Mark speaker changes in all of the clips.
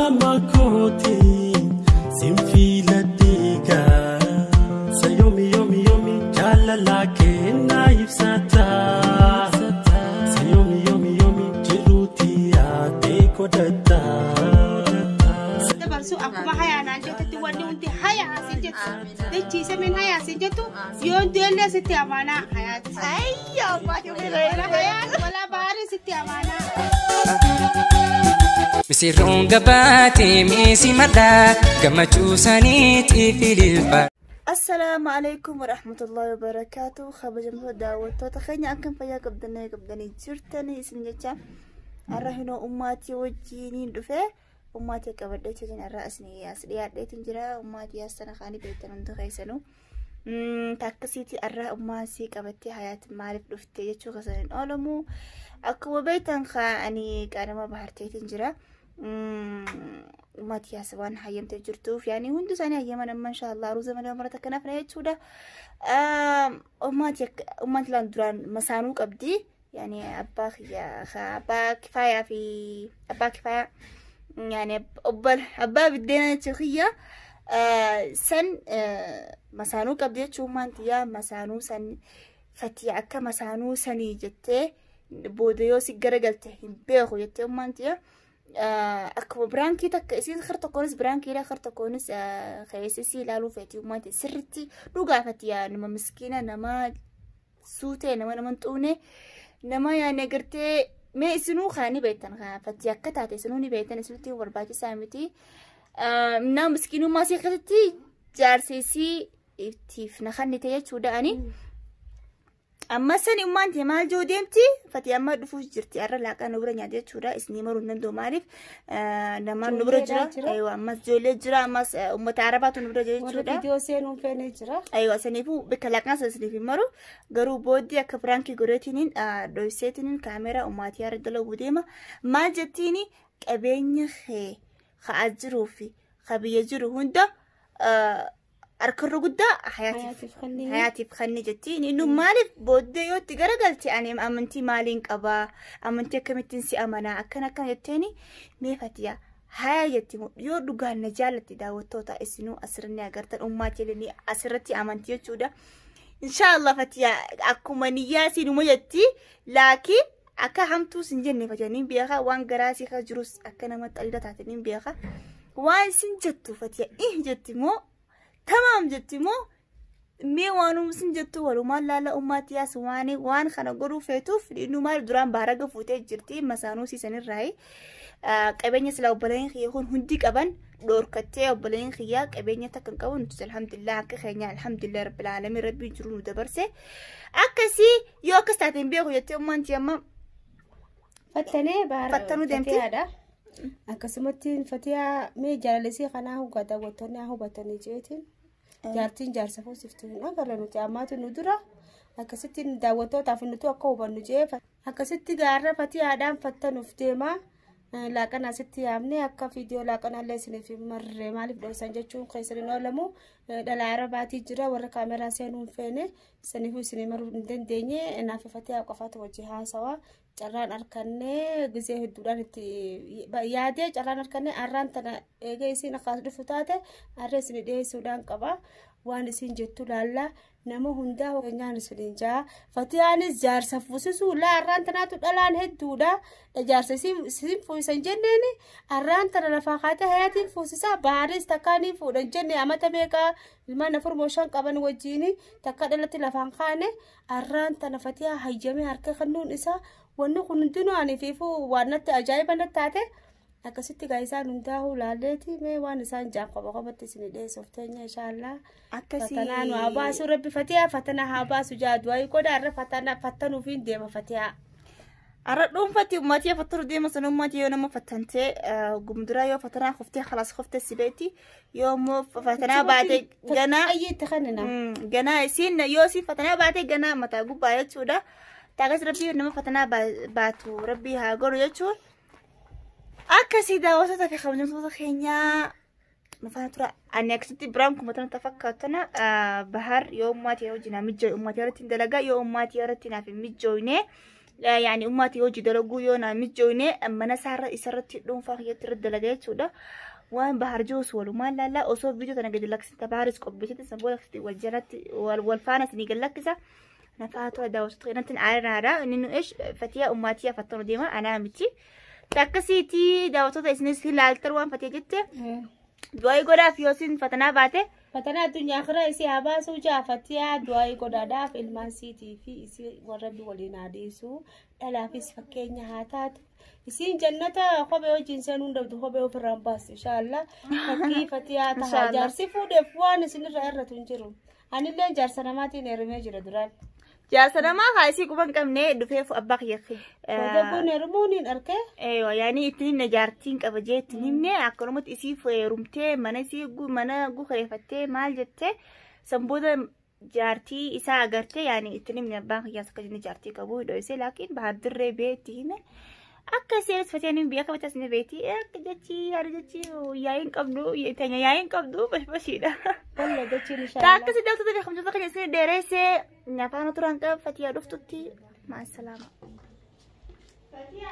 Speaker 1: makoti simfila diga sayomi yomi yomi jala lake naif sata sayomi yomi yomi jiruti ate kodata
Speaker 2: tabarsu akuma haya na jotati wani unti haya sinjetu dechi semin haya sinjetu yon delle sitti amana hayat ayyo ma jumela hayat wala bari sitti amana
Speaker 3: مسيرون قباتي ميسي مدى قمتو سانيتي في للبا.
Speaker 4: السلام عليكم ورحمة الله وبركاته. خبر دعوتو تخيني أكن فيا قبضني جرتني اسم جتا أرهنو أماتي وجيني دفع أماتي كبردت جن الرأسني أسريات ديتن جرا أماتي أستنا خاني بيتن دخيسنو تاكسيتي أره أماتي كبتي حياة معرف دفتي يجو غسلين أولمو أكو بيتن خاني كارما بحرتي تنجرا أماتي أسوان حيام تجرتوف يعني هندو ساني حياما ما شاء الله روزا من مرة كنافنا يتشودا أماتي لان دران مسانوك أبدي يعني أبا كفاية يعني أبا بدينا تخيا سن مسانو قبل تشومان تيا مسانو سن فتي أكا مسانو سني جتة بوديو سيجرا قلته بيخو جتة مان تيا أكو برانكي تك إسين خرطة كونس برانكي لا خرطة كونس خيسسي لالو فتي مان تسرتي لوجا فتيا نما مسكينة نما سوتة نما نتونة نما يعني قرتي ما إسنو خاني بيتن خا فتي أكا تاتي إسنوني بيتن إسنتي ورباكي سامتي نا مسكينو ما سيختي جارسيسي تيف نخني تيجودا أني أما سني ما أنت مال جوديمتي فتي أما دفوش جرتي أرى لك أنا نبرة نادي تشودا اسمي مرون ندو معرف نما نبرة جرا أيوة أما جولة جرا أما متعرفات نبرة جرا تشودا
Speaker 2: فيديو سينون فين جرا
Speaker 4: أيوة سنيفو بكلاكنا سنيفي مرو غرو بودي أكبرانكي غريتينين دويسيتينين كاميرا وماتي أردلو بديما ما جتيني كأبيني خأجرو في خبيجرو هندا أركرو قدا حياتي بخني جتيني إنه مالي بودي يو تجرجلتي أنا أمنتي مالين كبا أمنتي كمتنسي أمانة أكنا كان جتيني ميفتيا هاي جتيمو يو دوغان نجالتي داوتوتا إسنو أسرني أقرت أماتي لني أسرتي أمانتي جودا إن شاء الله فتيا أكو منياسي نمجتي لكن أكا همتو سنجني فجانين بيها وان غراسي خجروس أكنا متقلدة تاتنين بيها وان سنجتو فتيا إيه جتيمو تمام جتيمو مي وانو سنجتو ولو ما لا أماتي ياسواني وان خانا قرو فيتوف لأنو مال دران بارغة فوتي جرتي مسانو سيسان الرأي قبيني سلا وبلين خيخون هنديك أبان دور كتي وبلين خيا قبيني تكن كون الحمد لله عكا خينيا الحمد لله رب العالمين ربي جرون ودبرسي أكسي يو أكستاتين بيغو يتي أمانتي أما
Speaker 2: فتنو
Speaker 4: ديمتي
Speaker 2: هذا أكسمتين فتيا مي جالسي خناه قدا وتناه بتني جيتين جارتين جارسفو سفتين أقرأ نتي أماتو ندرة أكستين داوتو تعرفنتو أكوبا نجيب أكستي قارة فتيا دام فتنو فتيما لكن أستي أمني أكا فيديو لكن الله سني في مرة مالي بدو سنجتشون خيسرين علمو دلعرباتي جرا ورا كاميرا سينون فيني سني في سني مرو ندن ديني أنا في فتيا وقفات وجهها سوا جران أركني جزء الدولار يادي جران أركني أران تنا إيجي نخاص رفتاته أرسني ده سودان كبا وان سنجتو لالا نمو هندا وكنيان سلينجا فتياني جار سفوسسو لا أران تنا تدلان هدودا جار سيم فوسن جنني أران تنا لفاقاته هاتين فوسسا باريس تكاني فودن جنني أما تبيكا لما نفر موشان كابن وجيني تكادلتي لفانقاني أران تنا فتيا هيجمي هركي خنون إسا وانو كنتنو أني فيفو وانت أجايبا نتاتي أكسيتي غايسان نمتاهو لاليتي مي وانسان جان قبقبت سندي سوفتين إن شاء الله فتنان واباسو ربي فتيا فتنا هاباسو جادواي كودا أرى فتنو فين ديما فتيا
Speaker 4: أرى دوم فتي أماتي فترو ديما سنو أماتي يوم فتنتي قمدرا يو فتنا خفتي خلاص خفتي سبيتي يوم فتنا بعد جنا
Speaker 2: أي تخننا
Speaker 4: جنا سين يوسي فتنا بعد جنا متاقو بايت سودا تاغس ربي نما فتنا باتو ربي هاغورو يچو أكسي داوسة في خمسين صوت خينيا مثلا ترى أنا كنت برامكم مثلا تفكرتنا بحر يوم ما تيجي جنا متجو يوم ما تيجي تندلقا يوم ما تيجي تنا في متجوينه يعني أمتي وجي دلقو يونا متجوني أما نسار إسرتي دون فاخية ترد لقيت سودا وان بحر جوس وما لا أصوب فيديو أنا قد لك ستة بارس قبيت تسبولك والجرات والفانس اللي قال لك كذا نفعته داوست غير أنت عارة إنه إيش فتية أمتي فترة ديما أنا متي تكسيتي داوست إسنس في الالتروان فتية جتة دواي قرا فيوسين فتنا باته
Speaker 2: فتنا الدنيا آخرة إسي عباسو جا فتية دواي قرا داف المانسيتي في إسي ورد ولينا ديسو ألا فيس فكينيا هاتات إسين جنة خبيو جنسان وندب خبيو في الرمباس إن شاء الله فكي فتية تهاجر سيفو دفوان سنر رأيرة تنجرو أنا اللي جارسنا ماتي نرمي جرا دران
Speaker 4: جارسنا ما خايسي كمان كم نه دفيف أباق يخي
Speaker 2: ودبو نرمونين أركه
Speaker 4: أيوة يعني إتنين نجارتين كبجت تنين أكرمت إسي في رومتي منا سي جو منا جو خليفتي مال جتة سنبودا جارتي إسا أجرتي يعني إتنين من أباق ياسك جن جارتي كبو دويسي لكن بعد الربيتي هنا أكثر فتيانين بيا كبتسني بيتي كجتي هرجتي وياين قبضو يتني ياين قبضو بس بشيدا
Speaker 2: والله جتي إن شاء الله
Speaker 4: تاكسي دكتور تبي خمسة دقيقة سنة دراسة نفعنا ترى أنت فتيا رفتي مع السلامة فتيا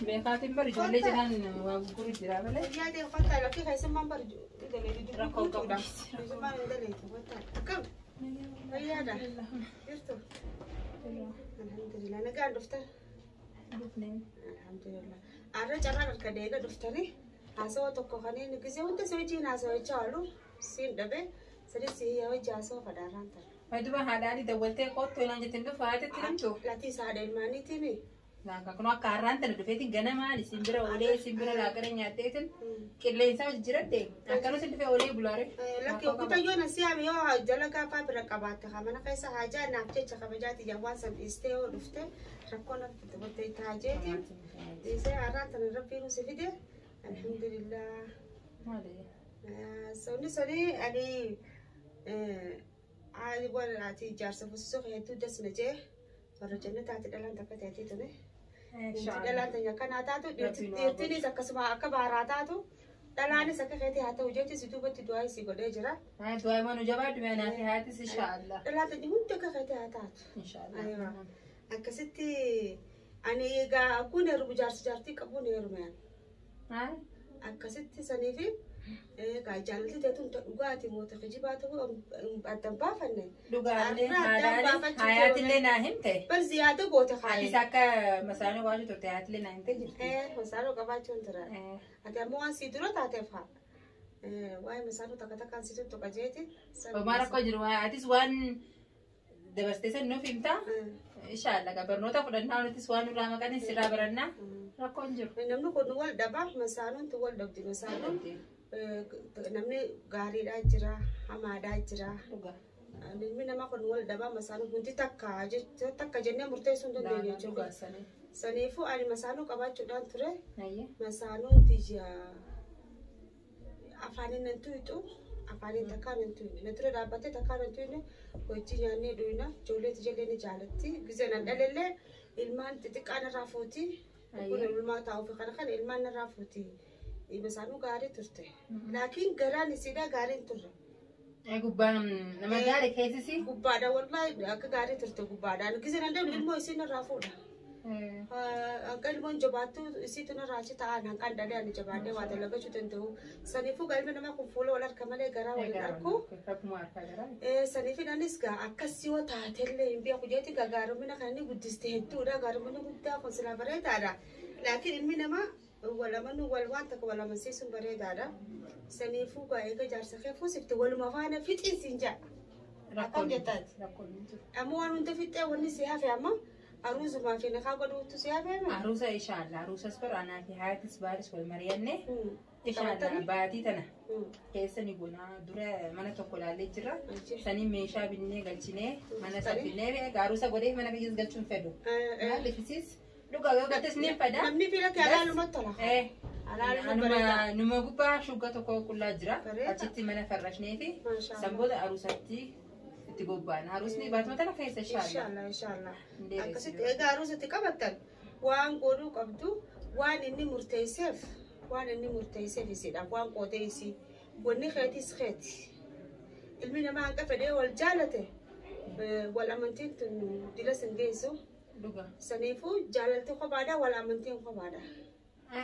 Speaker 5: بخاتم برجو ليش كان وقولي جرا بله
Speaker 2: يا دي خطة لكن هاي سمان برجو إذا لقيت ركوب كذا سمان إذا لقيت خطة كم هيا ده يرتو الحمد لله أنا قاعد دفتر الحمد لله أنا جرى الكدية دفتري أسوأ تكوهني نكسي وأنت سويتين أسوأ شالو سين دبي سريسي هي وجه أسوأ فداران تر
Speaker 5: ما دوبا هذا دولتي قط ولا جتندو فاتت تنتو
Speaker 2: لا تيساعد الماني تيمي
Speaker 5: لا كنا كاران تندفيتي جنا ما لسيمبرا أولي سيمبرا لا كرين ياتيتن كله إنسان جرده أكانو سندفي أولي بلاره
Speaker 2: لكن كنت يوم نسيام يوم جلك فابرا كبات خامنا كيسا حاجة نحكي خبجاتي جوان سب استيو دفته ركونا بتبتي تاجتي إذا عرفت أنا ربي نسفيده الحمد لله سوني أني عادي ولا عادي جالسة في السوق هيدو دس نجيه فرجعنا تعطي دلان تكتي توني دلان تنيا كان عتاتو ديرتني سكسما أكباراتاتو دلاني سكفتي حتى وجدت سدوبة دواي سيقول جرا
Speaker 5: دواي ما نجابات بينا في هاتي إن شاء الله
Speaker 2: دلان تني هم تكفتي هاتات
Speaker 5: إن شاء الله
Speaker 2: أيوة أكستي أنا جا أكون يربو جارتي كابون يرمان أكستي سنيفي كاي جالتي تتون تقعدي موت خجيباتو أتنبا فني
Speaker 5: لقاني هذا حياتي اللي ناهمته
Speaker 2: بس زيادة بوت خالي
Speaker 5: ساكا مسألة واجد ترتاحت اللي ناهمته جد
Speaker 2: مسألة كباچون ترى أتى سيدرو تعرفها واي مسألة تكان سيدرو تكجيتي
Speaker 5: وما ركوجروا هاتي سوان دبستيسن نو فيمتا إن شاء الله كبرنوتا فلنا ونتي سوان ولا مكان سيرا برنا ركوجر
Speaker 2: نمنو كنوال دبا مسألة تقول دبتي مسألة namni gaariidhaa jira hamaadhaa jira namni nama kun wal dhabaa masaanuu hundi takka jennee murteessuu hin dandeenye jechuudha. Saniifuu ani masaanuu qabaachuudhaan ture masaanuu tijaa afaaniin nan tuyxu afaaniin takkaan nan tuyne na ture dhaabbattee takkaan nan tuyne hojii nyaannee dhuyna ijoollee tijallee ni jaalatti gisee nan dhalellee ilmaan xixiqqaan irraa fuuti kun ilmaa taa'uuf kana ilmaan irraa fuuti. Ibasaanu gaarii turte. Laakiin garaan isiidhaa gaariin turre.
Speaker 5: Gubbaan nama gaarii keessisi.
Speaker 2: Gubbaadha wallahi akka gaarii turte gubbaadhaan. Gisee nan deemu ilmoo isiin irraa fuudha. Akka ilmoon jabaattu isiitu irraa achi ta'an hanqan dhalee ani jabaadhee waa dalagachuu danda'u. Saniifuu galmi nama kun fuula wal harka malee garaa waliin argu. Saniifiidhaanis gaa akkas yoo taatellee hin beeku jeeti gaarumina kan inni guddiste hedduudha. Gaarumina guddaa kun silaa bareedaadha. Laakiin ilmi namaa ولا منو والوانتك ولا مسيسون بريد هذا سنيفو قايقة جالسة خيفو سبت ولا ما فانا فيت إنسنجا أكون جتات أمو أنا أنت فيت وني سيها في أما أروز ما في نخاق ودو تسيها في أما
Speaker 5: أروزة إن شاء الله أروزة سبر أنا في حياة سبارس والمريانة إن شاء الله بعدي تنا كيسا نقولنا دورة منا تقول على جرا سني ميشا بني قلتني منا سبني أروزة قريه منا بيجز قلتون فدو ما لفيسيس لوكا لوكا تسنين فدا
Speaker 2: نمني في لك على المطلع
Speaker 5: أنا نما قبا شوكا تكو كلها جرا أشتي منا فرشني في سامبودا أروساتي itti bobba'an. Harusni baatuma tana keessa inshallah.
Speaker 2: Inshallah.
Speaker 5: Ndeeres
Speaker 2: Akkasitti egaa haruusatti qabattan waan godhuu qabdu waan inni murteesseef isidha waan qootee isii wanni keetis keeti. Ilmi namaa hanga fedhee wal jaalate wal amantiin tun dila sin geessu.
Speaker 5: Dhuga.
Speaker 2: Saniifuu jaalalti kophaadha wal amantiin kophaadha.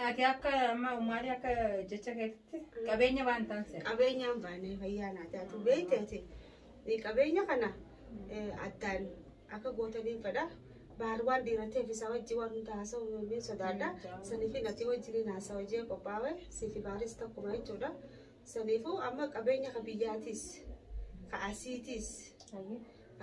Speaker 5: Ati akka amma uummaali akka jecha keetti qabeenya waan taanse.
Speaker 2: Qabeenyaan baanee fayyaa naati ati beekteeti. Qabeenya kana addaan akka gootaniin fedha. Bahar waan dhiirateef isa wajji waan hunda haasa'u ni sodaadha. Saniifin ati wajjiniin haasa'u hojii qophaa'e siifi baaris takkuma jechuudha. Saniifuu amma qabeenya ka biyyaatis ka asiitis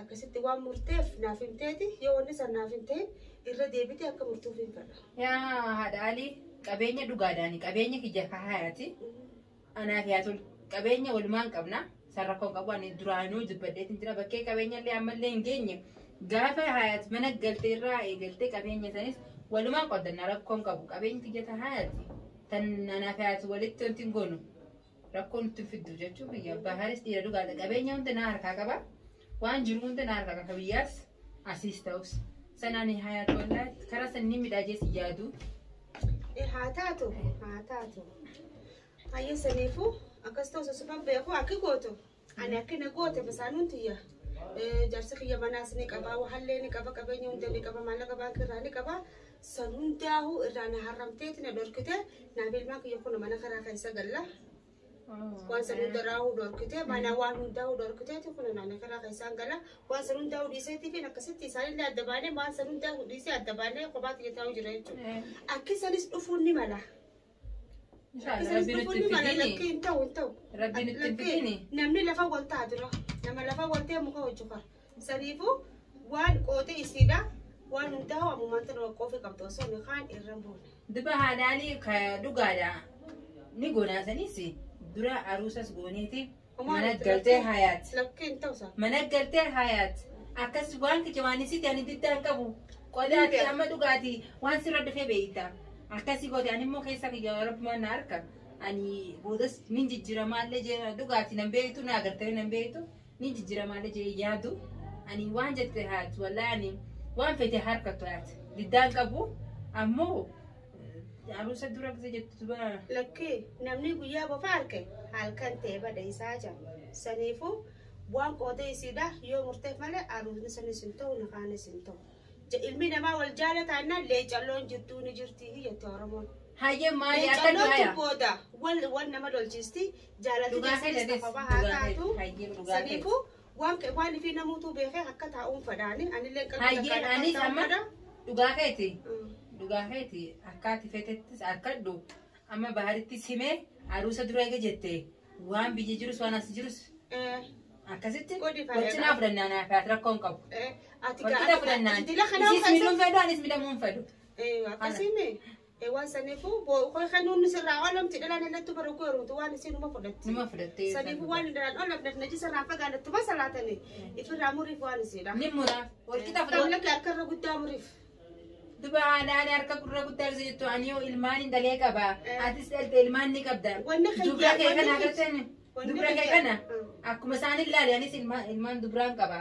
Speaker 2: akkasitti waan murteef naaf himteeti yoo wanni san naaf himteen irra deebitee akka murtuuf hin fedha.
Speaker 5: Yaa haadhaalii qabeenya dhugaadhaani qabeenya kiyya kahayaati. Anaaf yaatu qabeenya walumaan qabna. Sarrakkoon qabu ani duraanuu dubbadheetiin jira bakkee qabeenya illee ammallee hin geenye. Gaafa hayaat mana galtee irraa eegaltee qabeenya sanis walumaan qoddannaa rakkoon qabu qabeenya kiyya kahayaati. Tan anaaf yaatu walitti wanti hin goonu rakkoon nutti fiddu jechuun biyya bahaaris dhiira dhugaadha qabeenya hunda na harkaa qaba. Waan jiru hunda na harkaa qaba biyyaas asiis ta'us. Sanaan hayaatu wallahi karaa sanni midhaajees yaadu.
Speaker 2: Haa taatu. Hayya saniifuu akkas ta'u sosoban beeku akki gootu. Ani akkina goote basaanuun tiyya. Jaarsi kiyya manaas ni qaba, wahallee ni qaba, qabeenya hunda ni qaba, maallaqa baankii irraa ni qaba. San hundaa'uu irraa na haramteeti na dhorkite. Naaf ilmaan kiyya kun mana karaa keessa galla. Waan san hunda raahuu dhorkite, mana waan hundaa'uu dhorkiteeti kun naannoo karaa keessaan gala. Waan san hundaa'uu dhiiseetii fi akkasitti isaanillee adda baanee waan san hundaa'uu dhiisee adda baanee kophaa kiyya taa'uu jira jechuudha. Akkisanis dhufuun ni mala. Namni lafa wal ta'a dura. Nama lafa wal ta'e muka hojjetu. Saniifuu waan qootee isiidha. Waan hundaa'u ammumaan tana qoofii qabdu osoo inni kaan irra buune.
Speaker 5: Duba haadhaalii dhugaadha. Ni goonaasanis dura aruusas gooneeti. Mana galtee hayaat. Mana galtee hayaat. Akkas waan kijawaanisiti ani diddaan qabu. Qodaati amma dhugaati waan sirra dhufee beeyta. Akkasii goote ani immoo keessa kiyya rabbumaan na harka. Ani boodas nin jijjiiramaallee jee dhugaati nan beektu na agartee nan beektu nin jijjiiramaallee jee yaadu. Ani waan jette haatu wallahi ani waan fete harka to'aate. Diddaan qabu ammoo aruusa dura gisee jettu duba.
Speaker 2: Lakkee namni guyyaa bofa harke halkan ta'e bada isaa jira. Saniifuu waan qootee isiidha yoo murteef malee aruusni sanis hin ta'u naqaanis hin ta'u. Ilmi namaa wal jaalataannaan leecalloon jirtuu ni jirtii jette Oromoon.
Speaker 5: Hayyee maali akka du'aya?
Speaker 2: Leecalloon booda wal nama dolchisti jaalatti keessatti qaba haa taatu. Saniifuu waan ifi namuutu beekee akka taa'uun fadhaani anillee
Speaker 5: hayyee anis amma dhugaa keeti akkaati feetettis akkadhu amma baharitti simee aruusa dura eega jette waan biyya jirus waan as jirus akkasitti wajjinaa fudhannaan aafaat rakkoon qabu. Wajjinaa fudhannaan isis miidhuun fedhu anis miidhamuun fedhu.
Speaker 2: Akkasii waan saniifuu koi kanuun sirraa oolamti dhalaan irratti barukuu yeroo waan isin numa fudhatti.
Speaker 5: Numa fudhattee.
Speaker 2: Saniifuu waan dhalaan oolamneef naji sirraa fagaadhattu ma salaatanii ifirraa muriif waan isidha.
Speaker 5: Ni muraaf walqixa fudhatu.
Speaker 2: Lakki harkarra guddaa muriif.
Speaker 5: Duba haadhaan harka gurra guddaa gisee jettu ani yoo ilmaan hin dalee qaba atis dhalte ilmaan ni qabda. Dubra kee kana agartanii. Dubra kee kana akkuma isaan ilaale anis ilmaan dubraan qaba.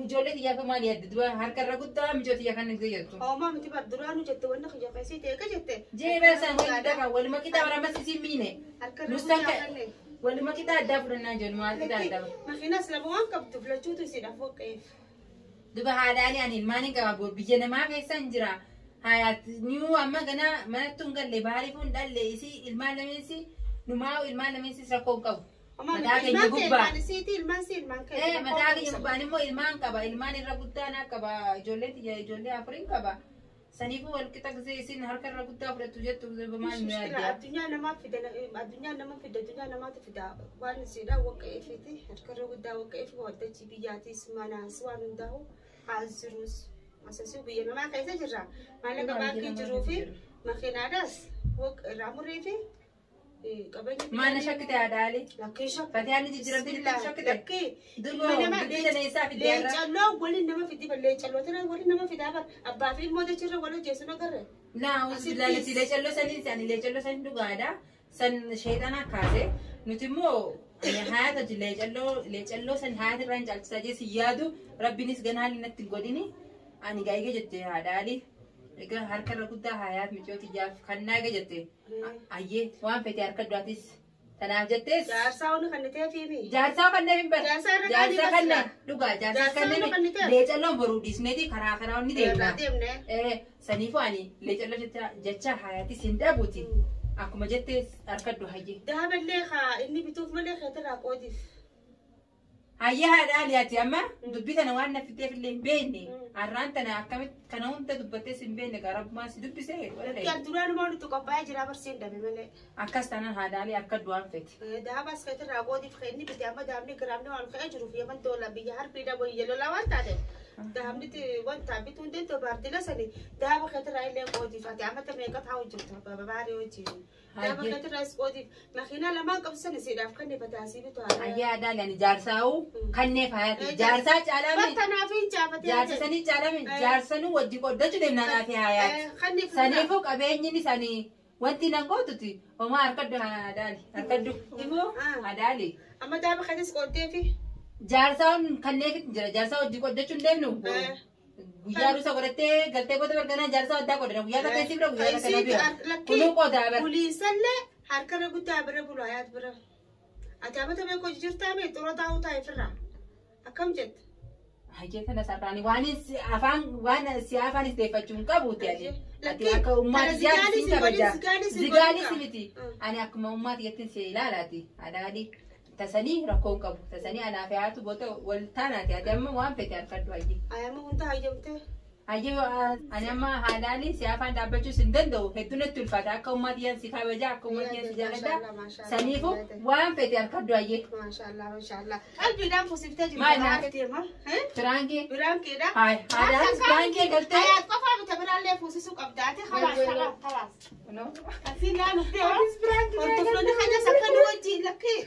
Speaker 5: Ijoollee xiyyaa kan maali adda duba harkarra guddaa mijoota xiyyaa kan gisee jettu.
Speaker 2: Oomaa miti bar duraan jette wanna xiyyaa keessii ta'e ka jette.
Speaker 5: Jeebaa isaan walqixa waluma qixa waramas isin miine. Nustan waluma qixa addaa fudhannaa jennu maal qixa addaa.
Speaker 2: Makiinas lama waan qabdu filachuutu isidha foqqeef.
Speaker 5: Duba haadhaanii ani ilmaan hin qaba biyya namaa keessa hin jira. Hayaat niu amma gana manattu hin galle baarii kun dhalle isi ilmaan lameessi numaa ilmaan lameessi rakkoon qabu. Mataa keenya gubbaa. Mataa keenya gubbaan immoo ilmaan qaba. Ilmaan irra guddaan qaba. Ijoollee afurii qaba. Saniifuu walqixa gisee isin harka irra guddaa fudhattu jettu maal nu yaadda?
Speaker 2: Addunyaa namaaf fida. Addunyaa namaatu fida. Waan isidha waqqa'eefiti. Harka irra guddaa waqqa'eef waddachii biyyaatis manaas waan hundaa'u haas jirus. Asasii biyya namaa keessa jirra. Maallaqa baankii jiruu fi makiinaadhaas irraa murrii fi
Speaker 5: Mana shakkite haadhaalee. Fatiyaan jijjiiramtee jirti shakkite.
Speaker 2: Leecalloo waliin nama fidi leecalloo tana waliin nama fidaa bar abbaa fi ilmoo dachirra wal hojjeessu nagarre.
Speaker 5: Naa leecalloo sanii dhugaadha. san sheexana kaase nuti immoo hayaata leecalloo san hayaata irraa hin caalchisaa jee si yaadu rabbinis ganaa natti hin godhini ani gaa'ee jette haadhaali egaa harka irra guddaa hayaat micooti jaaf kannaa jette ayyee waan fete harka du'aatis tanaaf jettees
Speaker 2: jaarsaa onni kannitee fiimi
Speaker 5: jaarsaa kanneen hin bara jaarsaa kanneen dhugaa jaarsaa kanneen leecalloon boruu dhiisneeti karaa onni deemna saniifuu ani leecalloo jecha hayaatis hin dhabuuti akkuma jettee harka du'aayyee
Speaker 2: daaballee haa inni bituuf malee keetirraa qoodiif
Speaker 5: hayyee haadhaaliyaati amma dubbii tana waan naffiteef illee hin beekne har'aan tana akkamitti kana hunda dubbattees hin beekne garabummaa si dubbisee
Speaker 2: kan duraan moo nuti qophaa'ee jira barsiin dhabe malee
Speaker 5: akkas tanan haadhaalii akka du'aan fete
Speaker 2: daabas keetirraa qoodiif inni biti amma daabni giraamni waan ka'ee jiruuf yaman doola biyya harbii dhaboo yelolaa waan taate daabniti wanta bituun deemtoo baardila sani daaba keetirraa illee qoodiif ati amma tameeqa taa'u jirtu babaarii wajjin daaba keetirraa is qoodiif makiinaa lamaan qabsan isiidhaaf kan bataasii bitu
Speaker 5: hayyee haadhaalii ani jaarsaa'u kanneef hayaati jaarsaa caalame
Speaker 2: battanaafiin caafatee
Speaker 5: jaarsisanii caalame jaarsanuu wajji qoddachuu deemnaa fi hayaati saniifuu qabeenyini sanii wanti nan gootuti homaa harkaddu haadhaali harkaddu immoo haadhaali
Speaker 2: amma daaba keetis qoddeefi
Speaker 5: jaarsaan kanneef jira jaarsaa wajji qoddachuu deemnu guyyaa dhusa godhattee galtee booda barganaa jaarsaa addaa godhana guyyaa kana keessi bira guyyaa kana bira kunuu qodaa bira
Speaker 2: buliisallee harkarra guddaa bira bulu hayaat bira ati amma tamee koo jirtaa mee xuroo taa'uu taa'e firraa akkam jette
Speaker 5: hayyee kana sarraani waan si afaanis deeffachuun qabuuti ati akka ummaati jaarsi siin kabaja zigaanis miti ani akkuma ummaati jettiin si ilaalaati haadhaalii tasanii rakkoon qabu tasanii anaaf haatu boota wal taanaati ati amma waan fete harkaddu hayyee
Speaker 2: ayama hunda hayyamte
Speaker 5: hayyee ani amma haadhaalii si afaan dhaabbachuus hin danda'u hedduun itti ulfaata akka ummaati yan si kabaja akka ummaati yan si jaalladha saniifuu waan fete harkaddu hayyee
Speaker 2: maashaallah qalbiidhaan fusiftee jiru
Speaker 5: maal
Speaker 2: biraankiidha
Speaker 5: haadhaalis biraankee galtee
Speaker 2: hayaat qofaa bita biraallee fuusisuu qabdaate khalaas asiin laaluftee hordofloonni kanyas akka nu wajjiin lakkee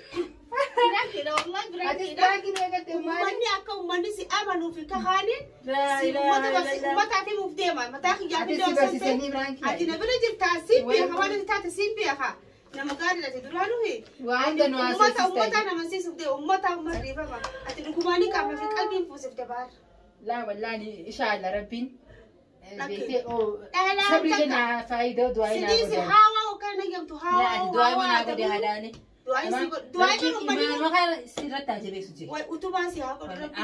Speaker 2: biraankiidha wallahi biraankiidha ummanni akka ummanni si amanuu fi kahaaniin si ummataaf himuuf deema mataa kiyyaa fi doomsante ati na bira jirtaa siin beeka waan ati taate siin beeka nama gaariidhati duraanuhi ummata namansiisuuf dee ummata ummadhiifama ati dhugumaanii qaama fi qalbiin fuusifte baar
Speaker 5: laa wallaani inshaalla rabbiin beekee sabri lana faayidaa du'aa naa
Speaker 2: godhe haawaa kana yamtu haawaa
Speaker 5: du'aa naa godhe haadhaani
Speaker 2: du'aa
Speaker 5: imaan sirratti ajabeessu jira
Speaker 2: utubaa si haa godhu rabbi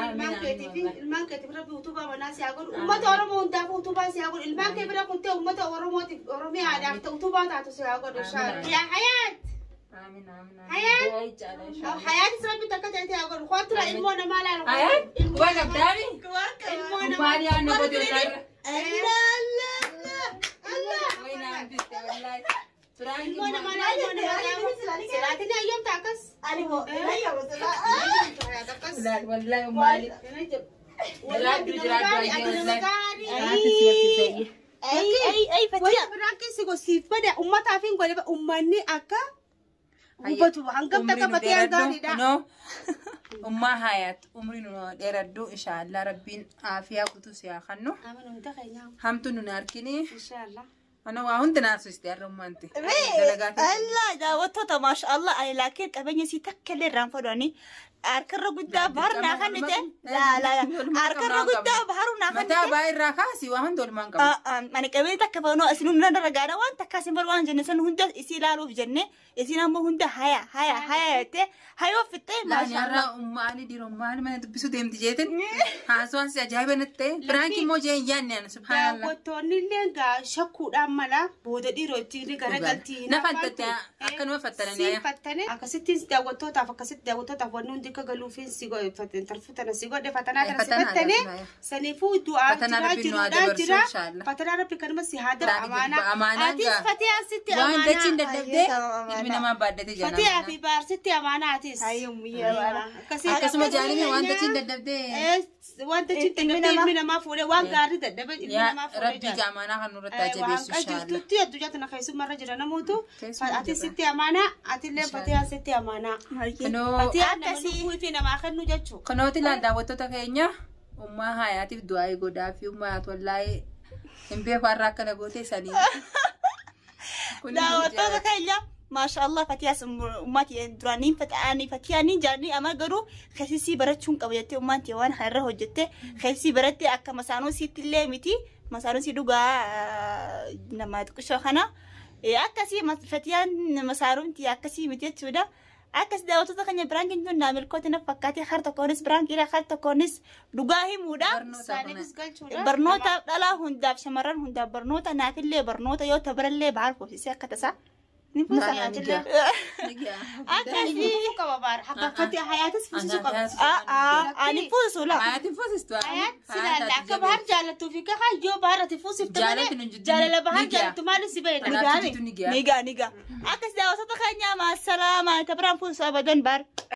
Speaker 2: ilmaan keetiif rabbi utubaa manaa si haa godhu ummata oromoo hundaaf utubaa si haa godhu ilmaan kee bira kuttee ummata oromootiif oromiyaadhaaf ta'u utubaa taatu si haa godhu inshaalla yaa hayaat hayaat rabbi takka ta'e haa godhu kootura ilmoo namaa laalu
Speaker 5: hayaat kuwaa qabdaami
Speaker 2: ilmoo namaa
Speaker 5: maali yaa nama godhe
Speaker 2: ilmoo namaa laalu siraatiin ayyam taakas
Speaker 5: wallahi maali
Speaker 2: biraankeessi gosiif bada ummataaf hin godhe ummanni akka hubatu hangam takka batee hangaanidha
Speaker 5: ummaa hayaat umrii nu dheeraddu inshaallah rabbiin aafiyaa kutu siyaa kannu hamtu nun arkini
Speaker 2: inshallah
Speaker 5: أنا وعند ناس يستيرون مانتي.
Speaker 4: الله دعوتها ما شاء الله أي لكن كمان يسيتك رام فلاني أركر قدام بحرنا خنته لا أركر قدام بحرنا خنته
Speaker 5: متى باير راكاسي وهم دول مانكم
Speaker 4: أنا كمان تكفونو أسنون نرجعنا وان تكاسين بروان جنسن هندا إسيلالو في جنة إسينا مو هندا هيا تي هيو فتة
Speaker 5: ما شاء الله أمالي دي رمالي ما تبصو ديم تجيتن هاسوان سجايب نتة برانكي مو جين يعني سبحان الله
Speaker 2: وتوني لينغا شكو أملا بود دي روتي لينغا رجعتي
Speaker 5: نفتت أكن وفتنا يا
Speaker 2: فتنا أكستين دعوتو تاف أكست دعوتو تاف ونون ديك قالوا فين سيجو فتن ترفتنا سيجو ده فتنا ترفتنا سنفو دعاء جرا فتنا ربي كلمة سهادة أمانة أتيس فتيا ستي أمانة
Speaker 5: وان تجين ده من ما بعد تجينا
Speaker 2: فتيا في بار ستي أمانة أتيس
Speaker 5: كسمة جانبي وان تجين ده
Speaker 2: وان تجين من ما فوله وان قاري ده
Speaker 5: يا ربي جامانا خنورة تجيبس إن شاء الله
Speaker 2: تيجي تجي تنا خيسو مرة جرنا موتو أتيس ستي أمانة أتيلة فتيا ستي أمانة فتيا نمو في نما آخر نجتشو
Speaker 5: كنوتي لا دعوتو تكينيا umma hayaatiif du'aa godhaa fi ummaat wallahi hin beeku har'a akkana goote sanii
Speaker 4: daawwattoota keenya ما شاء الله فتياس أمتي درانين فتياني جاني أما قرو خسيسي برتشون قبيتي أمتي وان خيره جتة خسيسي برتي أكا مسانو سيت اللي متي مسانو سيدوغا نما تكشوا خنا أكاسي فتيان مسارونتي أكاسي متي تشودا أكاس داوتو تكني برانكين دون نعمل كوتنا فكاتي خرطة كونس برانكيلا خرطة كونس دوغاهي مودا برنوتا لا هنداف شمران هنداف برنوتا ناكل لي برنوتا يو تبرلي بعرفو سيسا كتسا نفوس حاجة أكاسي
Speaker 2: كبار حتى فتي حياتس فوسي
Speaker 4: نفوس ولا
Speaker 5: حياة فوز استوى
Speaker 2: حياة سلا لا كبار جالتو فيك هاي جو بارة تفوسي جالة بحر جالتو مالو سبينا
Speaker 4: نيجا أكاس داوتو تكني مع السلامة تبران فوس أبدا بار